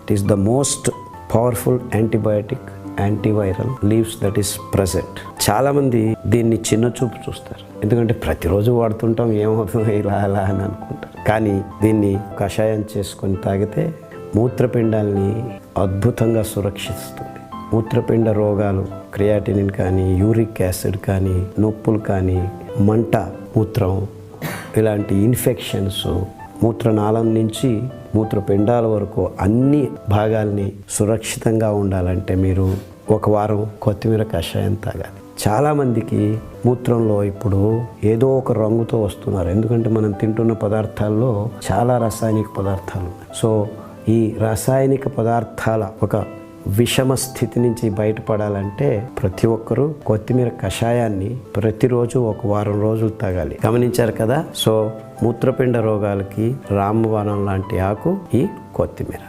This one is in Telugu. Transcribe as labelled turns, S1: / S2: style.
S1: It is the most powerful antiviral leaves that is present. చాలామంది దీన్ని చిన్న చూపు చూస్తారు, ఎందుకంటే ప్రతిరోజు వాడుతుంటాం, ఏమవుతుందో ఇలా అలా అని అనుకుంటారు. కానీ దీన్ని కషాయం చేసుకొని తాగితే మూత్రపిండాల్ని అద్భుతంగా సురక్షిస్తుంది. మూత్రపిండ రోగాలు, క్రియాటినిన్ కానీ, యూరిక్ యాసిడ్ కానీ, నొప్పులు కానీ, మంట, మూత్రం, ఇలాంటి ఇన్ఫెక్షన్స్, మూత్రనాళం నుంచి మూత్రపిండాల వరకు అన్ని భాగాల్ని సురక్షితంగా ఉండాలంటే మీరు ఒక వారం కొత్తిమీర కషాయం తాగాలి. చాలామందికి మూత్రంలో ఇప్పుడు ఏదో ఒక రంగుతో వస్తున్నారు, ఎందుకంటే మనం తింటున్న పదార్థాల్లో చాలా రాసాయనిక పదార్థాలు ఉన్నాయి. సో ఈ రాసాయనిక పదార్థాల ఒక విషమ స్థితి నుంచి బయటపడాలంటే ప్రతి ఒక్కరూ కొత్తిమీర కషాయాన్ని ప్రతిరోజు ఒక వారం రోజులు తాగాలి. గమనించారు కదా? సో మూత్రపిండ రోగాలకి రామబాణం లాంటి ఆకు ఈ కొత్తిమీర.